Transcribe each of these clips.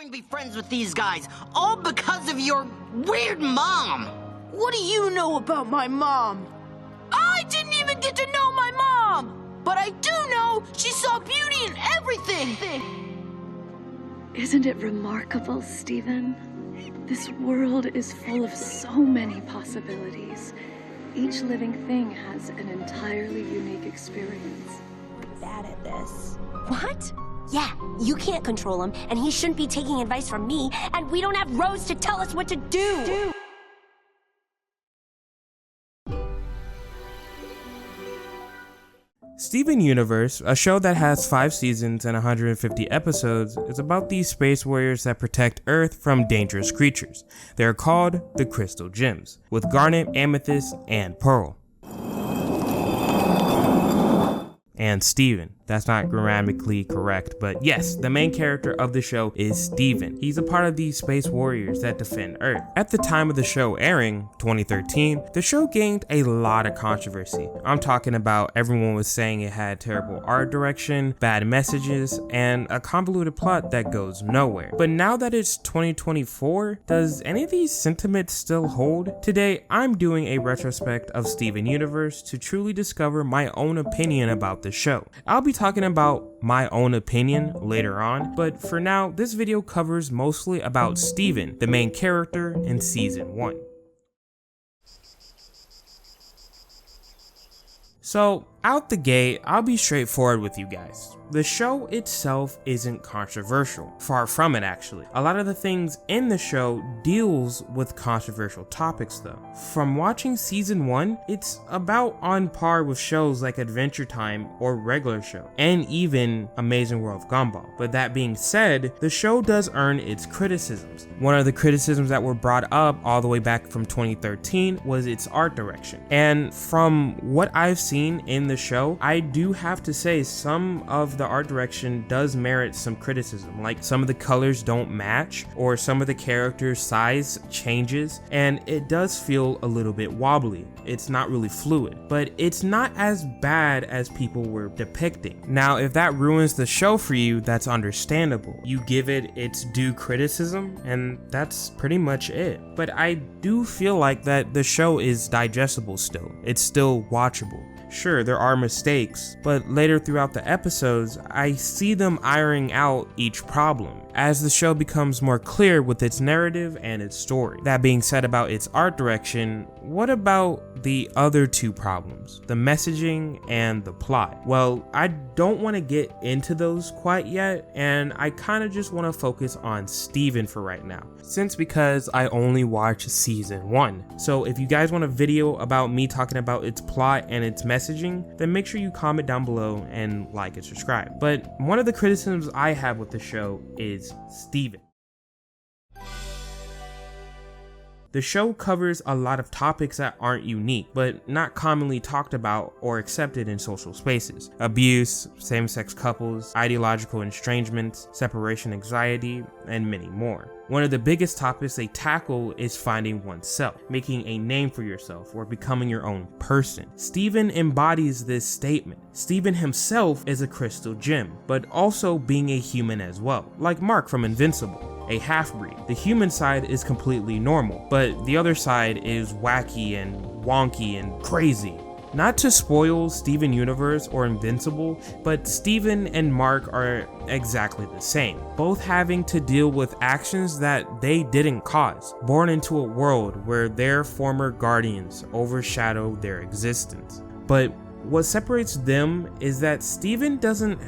going to be friends with these guys, all because of your weird mom. What do you know about my mom? I didn't even get to know my mom! But I do know she saw beauty in everything! Isn't it remarkable, Seteven? This world is full of so many possibilities. Each living thing has an entirely unique experience. Bad at this. What? Yeah, you can't control him, and he shouldn't be taking advice from me, and we don't have Rose to tell us what to do! Seteven Universe, a show that has 5 seasons and 150 episodes, is about these space warriors that protect Earth from dangerous creatures. They are called the Crystal Gems, with Garnet, Amethyst, and Pearl. And Seteven. That's not grammatically correct, but yes, the main character of the show is Seteven. He's a part of these space warriors that defend Earth. At the time of the show airing, 2013, the show gained a lot of controversy. I'm talking about everyone was saying it had terrible art direction, bad messages, and a convoluted plot that goes nowhere. But now that it's 2024, does any of these sentiments still hold? Today, I'm doing a retrospect of Seteven Universe to truly discover my own opinion about the show. I'll be talking about my own opinion later on, but for now, this video covers mostly about Seteven, the main character in season 1. So, out the gate, I'll be straightforward with you guys. The show itself isn't controversial. Far from it, actually. A lot of the things in the show deals with controversial topics though. From watching season 1, it's about on par with shows like Adventure Time or Regular Show, and even Amazing World of Gumball. But that being said, the show does earn its criticisms. One of the criticisms that were brought up all the way back from 2013 was its art direction. And from what I've seen in the show, I do have to say some of the art direction does merit some criticism, like some of the colors don't match or some of the characters' size changes, and it does feel a little bit wobbly. It's not really fluid, but it's not as bad as people were depicting. Now, if that ruins the show for you, that's understandable. You give it its due criticism, and that's pretty much it. But I do feel like that the show is digestible still. It's still watchable. Sure, there are mistakes, but later throughout the episodes, I see them ironing out each problem as the show becomes more clear with its narrative and its story. That being said about its art direction, what about the other two problems, the messaging and the plot? Well, I don't want to get into those quite yet, and I kind of just want to focus on Seteven for right now, because I only watched season 1. So if you guys want a video about me talking about its plot and its messaging, then make sure you comment down below and like and subscribe. But one of the criticisms I have with the show is Seteven. The show covers a lot of topics that aren't unique, but not commonly talked about or accepted in social spaces. Abuse, same-sex couples, ideological estrangements, separation anxiety, and many more. One of the biggest topics they tackle is finding oneself, making a name for yourself, or becoming your own person. Seteven embodies this statement. Seteven himself is a crystal gem, but also being a human as well, like Mark from Invincible. A half-breed. The human side is completely normal, but the other side is wacky and wonky and crazy. Not to spoil Seteven Universe or Invincible, but Seteven and Mark are exactly the same, both having to deal with actions that they didn't cause, born into a world where their former guardians overshadow their existence. But what separates them is that Seteven doesn't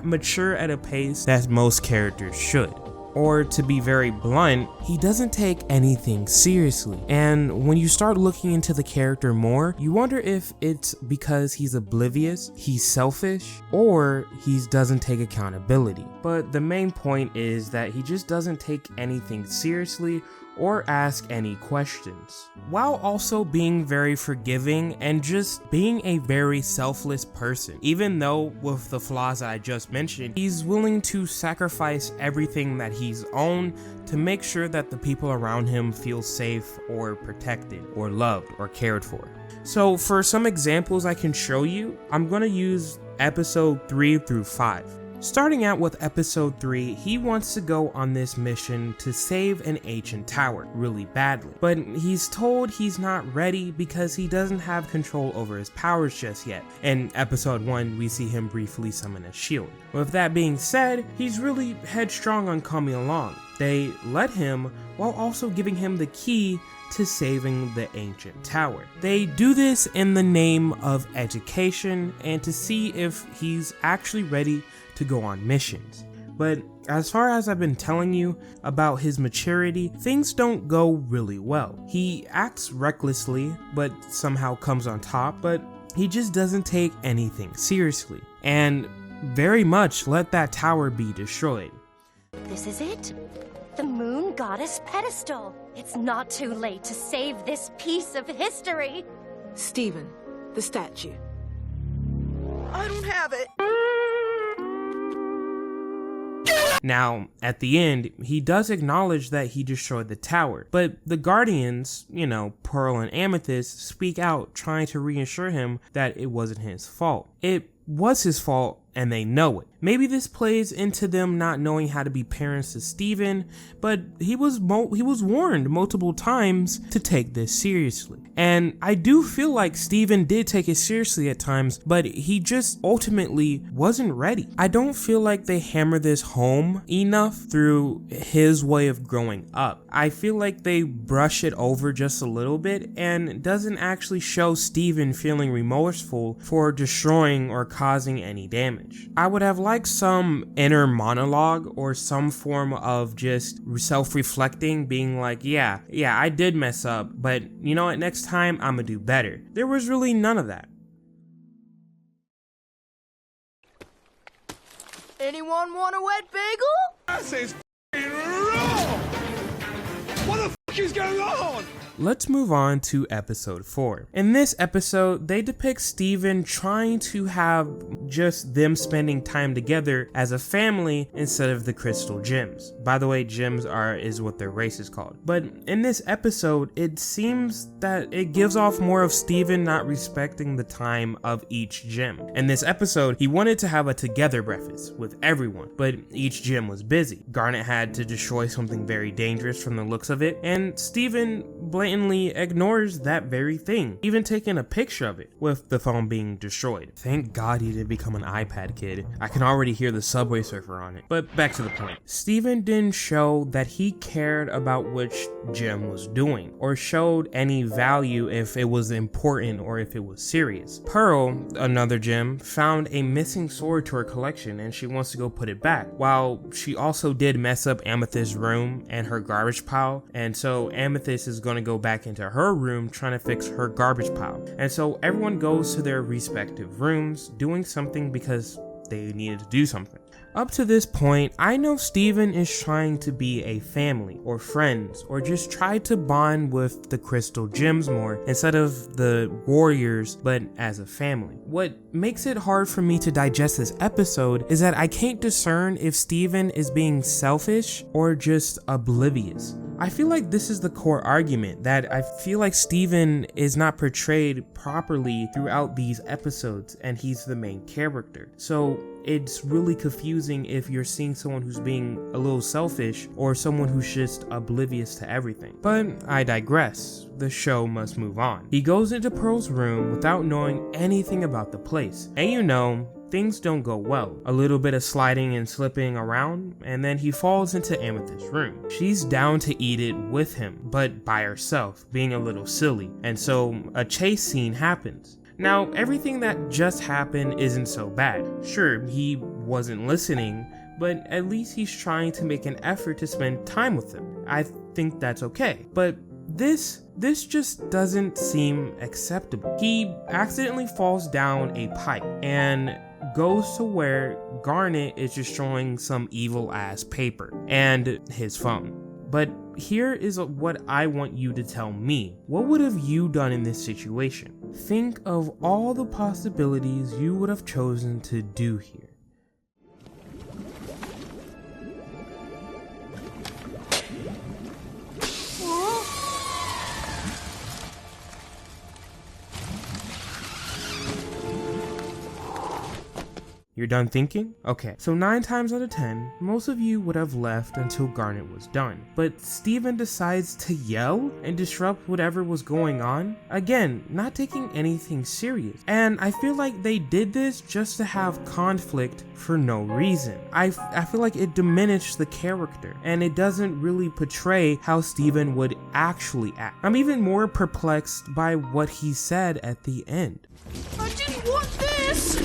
mature at a pace that most characters should. Or to be very blunt, he doesn't take anything seriously. And when you start looking into the character more, you wonder if it's because he's oblivious, he's selfish, or he doesn't take accountability. But the main point is that he just doesn't take anything seriously or ask any questions, while also being very forgiving and just being a very selfless person. Even though with the flaws that I just mentioned, he's willing to sacrifice everything that he's owned to make sure that the people around him feel safe or protected or loved or cared for. So for some examples I can show you, I'm going to use episode 3 through 5. Starting out with episode 3, he wants to go on this mission to save an ancient tower really badly, but he's told he's not ready because he doesn't have control over his powers just yet. In episode 1, we see him briefly summon a shield. With that being said, he's really headstrong on coming along. They let him while also giving him the key to saving the ancient tower. They do this in the name of education and to see if he's actually ready to go on missions. But as far as I've been telling you about his maturity, things don't go really well. He acts recklessly, but somehow comes on top, but he just doesn't take anything seriously, and very much let that tower be destroyed. This is it. The moon goddess pedestal. It's not too late to save this piece of history. Steven, the statue. I don't have it. Now, at the end, he does acknowledge that he destroyed the tower, but the Guardians, Pearl and Amethyst, speak out trying to reassure him that it wasn't his fault. It was his fault, and they know it. Maybe this plays into them not knowing how to be parents to Steven, but he was warned multiple times to take this seriously. And I do feel like Steven did take it seriously at times, but he just ultimately wasn't ready. I don't feel like they hammer this home enough through his way of growing up. I feel like they brush it over just a little bit and doesn't actually show Steven feeling remorseful for destroying or causing any damage. I would have liked some inner monologue or some form of just self-reflecting, being like, yeah, I did mess up, but you know what, next time I'm gonna do better. There was really none of that. Anyone want a wet bagel? That is raw! What the f is going on? Let's move on to episode 4. In this episode, they depict Steven trying to have just them spending time together as a family instead of the crystal gems. By the way, gems is what their race is called. But in this episode, it seems that it gives off more of Steven not respecting the time of each gem. In this episode, he wanted to have a together breakfast with everyone, but each gem was busy. Garnet had to destroy something very dangerous from the looks of it, and Steven blatantly ignores that very thing, even taking a picture of it with the phone being destroyed. Thank God he didn't become an iPad kid. I can already hear the Subway Surfer on it. But back to the point. Steven didn't show that he cared about which gem was doing, or showed any value if it was important or if it was serious. Pearl, another gem, found a missing sword to her collection and she wants to go put it back, while she also did mess up Amethyst's room and her garbage pile, and so Amethyst is going to go back into her room trying to fix her garbage pile. And so everyone goes to their respective rooms doing something because they needed to do something. Up to this point, I know Steven is trying to be a family or friends or just try to bond with the crystal gems more instead of the warriors, but as a family. What makes it hard for me to digest this episode is that I can't discern if Steven is being selfish or just oblivious. I feel like this is the core argument, that I feel like Steven is not portrayed properly throughout these episodes and he's the main character. So it's really confusing if you're seeing someone who's being a little selfish or someone who's just oblivious to everything. But I digress. The show must move on. He goes into Pearl's room without knowing anything about the place. And things don't go well. A little bit of sliding and slipping around, and then he falls into Amethyst's room. She's down to eat it with him, but by herself, being a little silly. And so a chase scene happens. Now, everything that just happened isn't so bad. Sure, he wasn't listening, but at least he's trying to make an effort to spend time with them. I think that's okay. But this just doesn't seem acceptable. He accidentally falls down a pipe and goes to where Garnet is destroying some evil ass paper and his phone. But here is what I want you to tell me. What would have you done in this situation? Think of all the possibilities you would have chosen to do here. You're done thinking? Okay, so 9 times out of 10, most of you would have left until Garnet was done. But Steven decides to yell and disrupt whatever was going on. Again, not taking anything serious. And I feel like they did this just to have conflict for no reason. I feel like it diminished the character, and it doesn't really portray how Steven would actually act. I'm even more perplexed by what he said at the end. I didn't want this!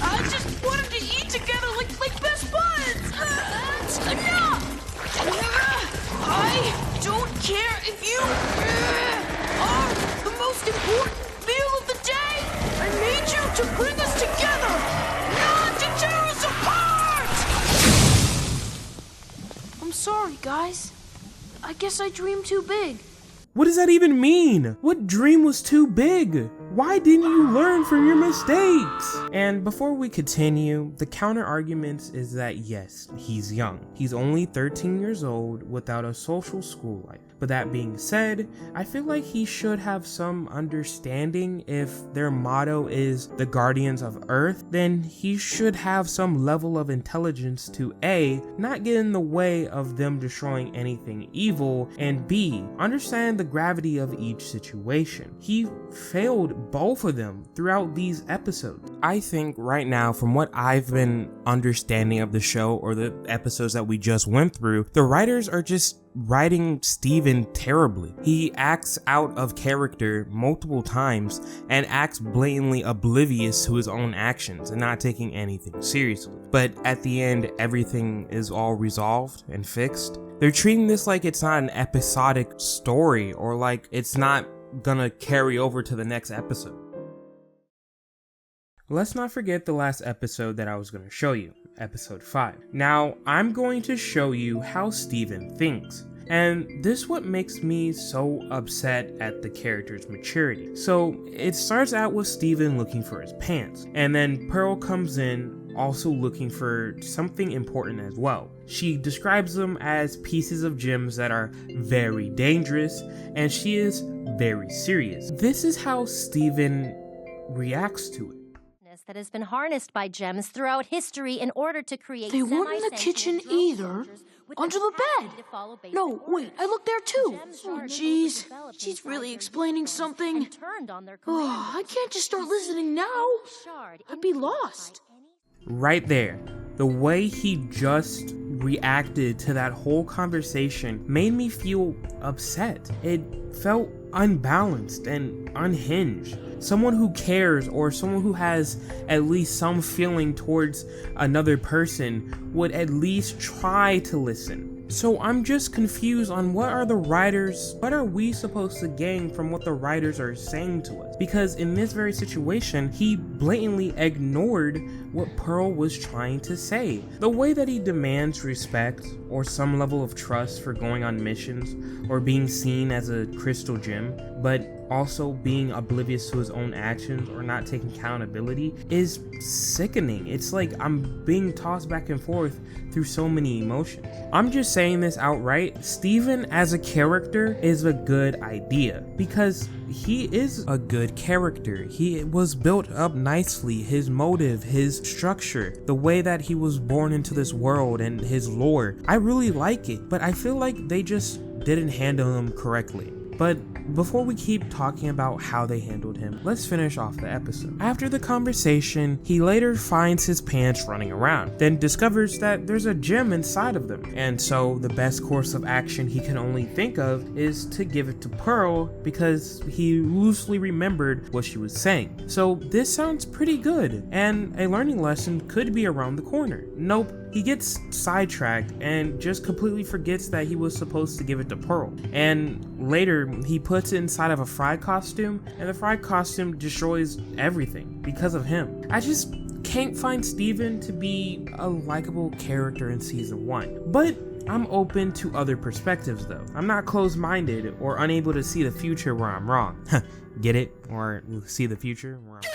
I just wanted to eat together like best buds! That's enough! I don't care if you are the most important meal of the day! I made you to bring us together, not to tear us apart! I'm sorry, guys. I guess I dreamed too big. What does that even mean? What dream was too big? Why didn't you learn from your mistakes? And before we continue, the counter argument is that yes, he's young. He's only 13 years old without a social school life. But that being said, I feel like he should have some understanding. If their motto is the Guardians of Earth, then he should have some level of intelligence to A, not get in the way of them destroying anything evil, and B, understand the gravity of each situation. He failed both of them throughout these episodes. I think right now, from what I've been understanding of the show or the episodes that we just went through, the writers are just writing Steven terribly. He acts out of character multiple times and acts blatantly oblivious to his own actions and not taking anything seriously. But at the end, everything is all resolved and fixed. They're treating this like it's not an episodic story, or like it's not gonna carry over to the next episode. Let's not forget the last episode that I was going to show you, episode 5. Now, I'm going to show you how Steven thinks. And this what makes me so upset at the character's maturity. So, it starts out with Steven looking for his pants, and then Pearl comes in also looking for something important as well. She describes them as pieces of gems that are very dangerous, and she is very serious. This is how Steven reacts to it. That has been harnessed by gems throughout history in order to create. They weren't in the kitchen either. Under the bed. No, wait, I looked there too. Oh, jeez. She's really explaining something. Oh, I can't just start listening now. I'd be lost. Right there, the way he just reacted to that whole conversation made me feel upset. It felt unbalanced and unhinged. Someone who cares, or someone who has at least some feeling towards another person, would at least try to listen. So I'm just confused on what are we supposed to gain from what the writers are saying to us? Because in this very situation, he blatantly ignored what Pearl was trying to say. The way that he demands respect or some level of trust for going on missions or being seen as a crystal gem, but also being oblivious to his own actions or not taking accountability is sickening. It's like I'm being tossed back and forth through so many emotions. I'm just saying this outright. Steven as a character is a good idea because he is a good character. He was built up nicely. His motive, his structure, the way that he was born into this world and his lore, I really like it, but I feel like they just didn't handle him correctly. But before we keep talking about how they handled him, let's finish off the episode. After the conversation, he later finds his pants running around, then discovers that there's a gem inside of them. And so the best course of action he can only think of is to give it to Pearl because he loosely remembered what she was saying. So this sounds pretty good, and a learning lesson could be around the corner. Nope. He gets sidetracked and just completely forgets that he was supposed to give it to Pearl. And later, he puts it inside of a Fry costume, and the Fry costume destroys everything because of him. I just can't find Steven to be a likable character in season 1. But I'm open to other perspectives though. I'm not closed-minded or unable to see the future where I'm wrong. Get it? Or see the future where I'm wrong.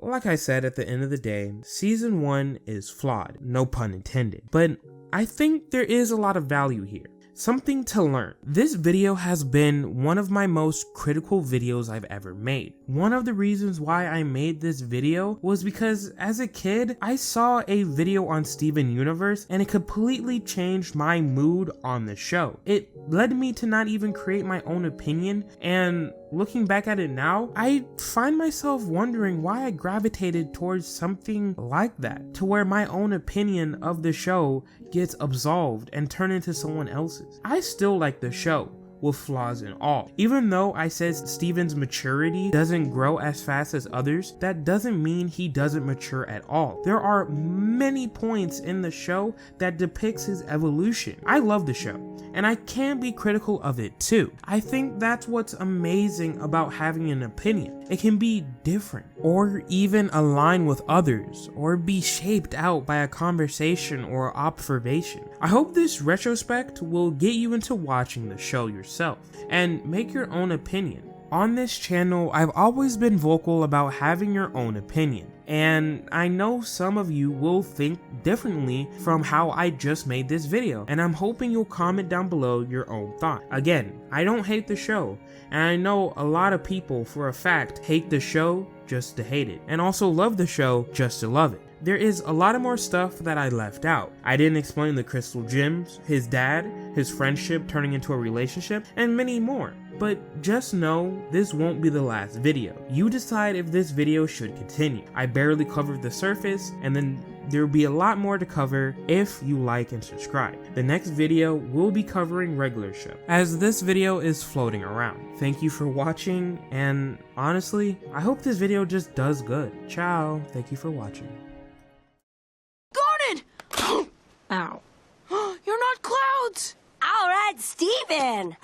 Like I said, at the end of the day, season 1 is flawed, no pun intended, but I think there is a lot of value here. Something to learn. This video has been one of my most critical videos I've ever made. One of the reasons why I made this video was because as a kid, I saw a video on Steven Universe and it completely changed my mood on the show. It led me to not even create my own opinion, and looking back at it now, I find myself wondering why I gravitated towards something like that, to where my own opinion of the show gets absolved and turned into someone else's. I still like the show, with flaws and all. Even though I said Steven's maturity doesn't grow as fast as others, that doesn't mean he doesn't mature at all. There are many points in the show that depicts his evolution. I love the show, and I can be critical of it too. I think that's what's amazing about having an opinion. It can be different, or even align with others, or be shaped out by a conversation or observation. I hope this retrospect will get you into watching the show yourself and make your own opinion. On this channel, I've always been vocal about having your own opinion, and I know some of you will think differently from how I just made this video, and I'm hoping you'll comment down below your own thought. Again, I don't hate the show, and I know a lot of people for a fact hate the show just to hate it, and also love the show just to love it. There is a lot of more stuff that I left out. I didn't explain the crystal gems, his dad, his friendship turning into a relationship, and many more. But just know, this won't be the last video. You decide if this video should continue. I barely covered the surface, and then there will be a lot more to cover if you like and subscribe. The next video will be covering regular show, as this video is floating around. Thank you for watching, and honestly, I hope this video just does good. Ciao, thank you for watching. Garnet! Ow. You're not clouds! All right, Steven!